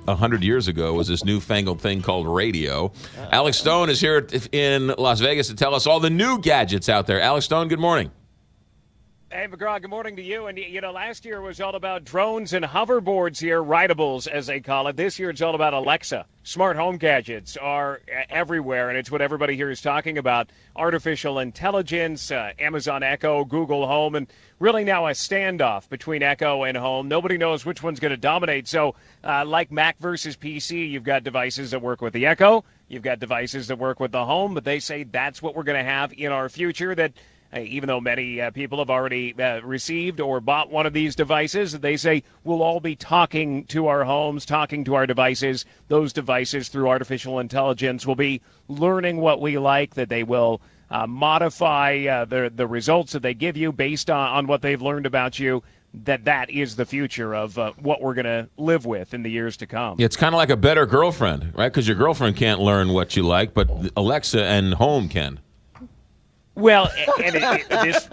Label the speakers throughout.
Speaker 1: 100 years ago was this newfangled thing called radio. Alex Stone is here in Las Vegas to tell us all the new gadgets out there. Alex Stone, good morning.
Speaker 2: Hey, McGraw, good morning to you. And, last year was all about drones and hoverboards here, rideables, as they call it. This year it's all about Alexa. Smart home gadgets are everywhere, and it's what everybody here is talking about. Artificial intelligence, Amazon Echo, Google Home, and really now a standoff between Echo and Home. Nobody knows which one's going to dominate. So like Mac versus PC, you've got devices that work with the Echo. You've got devices that work with the Home, but they say that's what we're going to have in our future, that even though many people have already received or bought one of these devices, they say we'll all be talking to our homes, talking to our devices. Those devices, through artificial intelligence, will be learning what we like, that they will modify the results that they give you based on what they've learned about you. That is the future of what we're going to live with in the years to come.
Speaker 1: Yeah, it's kind of like a better girlfriend, right? Because your girlfriend can't learn what you like, but Alexa and Home can.
Speaker 2: Well, and this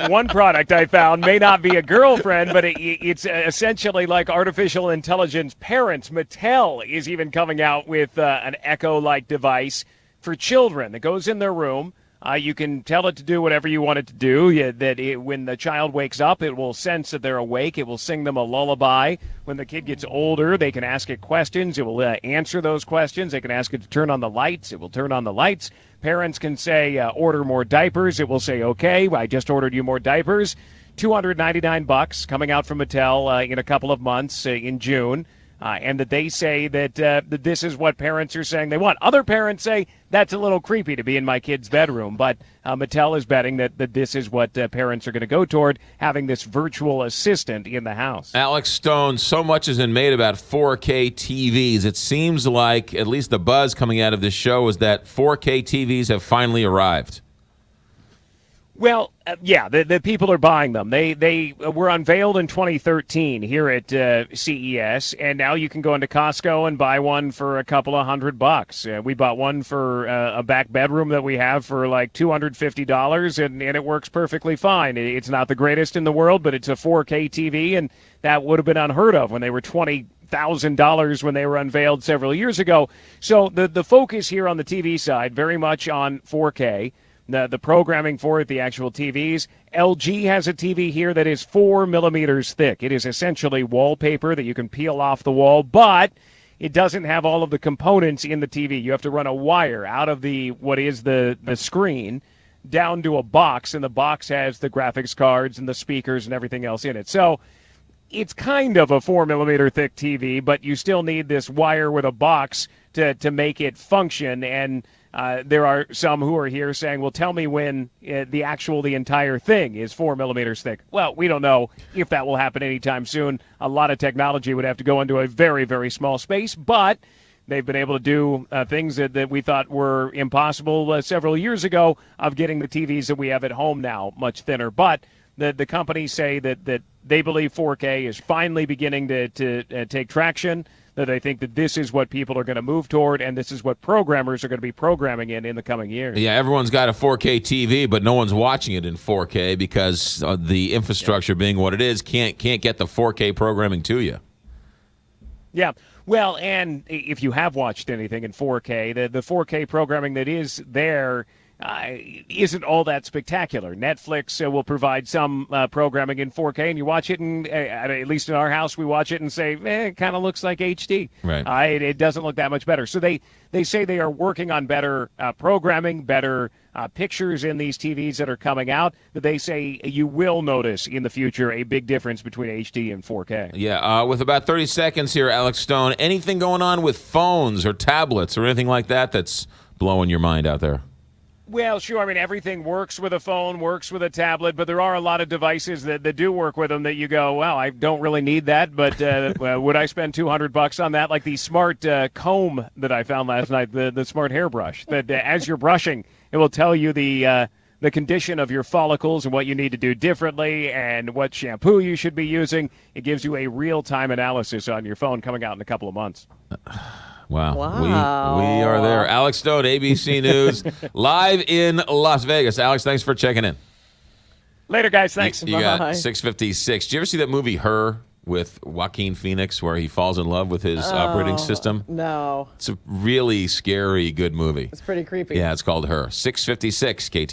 Speaker 2: one product I found may not be a girlfriend, but it's essentially like artificial intelligence parents. Mattel is even coming out with an Echo-like device for children that goes in their room. You can tell it to do whatever you want it to do. When the child wakes up, it will sense that they're awake. It will sing them a lullaby. When the kid gets older, they can ask it questions. It will answer those questions. They can ask it to turn on the lights. It will turn on the lights. Parents can say, order more diapers. It will say, okay, I just ordered you more diapers. $299 coming out from Mattel in a couple of months in June. And that they say that this is what parents are saying they want. Other parents say that's a little creepy to be in my kid's bedroom, but Mattel is betting that this is what parents are going to go toward, having this virtual assistant in the house.
Speaker 1: Alex Stone, so much has been made about 4K TVs. It seems like, at least the buzz coming out of this show, is that 4K TVs have finally arrived.
Speaker 2: Well, yeah, the people are buying them. They were unveiled in 2013 here at CES, and now you can go into Costco and buy one for a couple of $100. We bought one for a back bedroom that we have for like $250, and it works perfectly fine. It's not the greatest in the world, but it's a 4K TV, and that would have been unheard of when they were $20,000 when they were unveiled several years ago. So the focus here on the TV side, very much on 4K. The programming for it, the actual TVs. LG has a TV here that is 4 millimeters thick. It is essentially wallpaper that you can peel off the wall, but it doesn't have all of the components in the TV. You have to run a wire out of what is the screen down to a box, and the box has the graphics cards and the speakers and everything else in it. So it's kind of a 4 millimeter thick TV, but you still need this wire with a box to make it function. And there are some who are here saying, well, tell me when the entire thing is 4 millimeters thick. Well, we don't know if that will happen anytime soon. A lot of technology would have to go into a very, very small space, but they've been able to do things that we thought were impossible several years ago, of getting the TVs that we have at home now much thinner. But the companies say that they believe 4K is finally beginning to take traction, that they think that this is what people are going to move toward, and this is what programmers are going to be programming in the coming years. Yeah,
Speaker 1: everyone's got a 4K TV, but no one's watching it in 4K because the infrastructure being what it is can't get the 4K programming to you.
Speaker 2: Yeah. Well, and if you have watched anything in 4K, the 4K programming that is there isn't all that spectacular. Netflix will provide some programming in 4K, and you watch it, and at least in our house, we watch it and say, it kind of looks like HD.
Speaker 1: Right.
Speaker 2: It doesn't look that much better. So they say they are working on better programming, better pictures in these TVs that are coming out, that they say you will notice in the future a big difference between HD and 4K.
Speaker 1: Yeah, with about 30 seconds here, Alex Stone, anything going on with phones or tablets or anything like that that's blowing your mind out there?
Speaker 2: Well, sure. I mean, everything works with a phone, works with a tablet, but there are a lot of devices that do work with them that you go, wow, I don't really need that, but would I spend $200 on that? Like the smart comb that I found last night, the smart hairbrush, that as you're brushing, it will tell you the condition of your follicles and what you need to do differently and what shampoo you should be using. It gives you a real-time analysis on your phone coming out in a couple of months.
Speaker 1: Wow. We are there. Alex Stone, ABC News, live in Las Vegas. Alex, thanks for checking in.
Speaker 2: Later, guys. Thanks.
Speaker 1: You got 6:56. Did you ever see that movie, Her? with Joaquin Phoenix where he falls in love with his operating system?
Speaker 3: No.
Speaker 1: It's a really scary, good movie.
Speaker 3: It's pretty creepy.
Speaker 1: Yeah, it's called Her. 6:56, KT.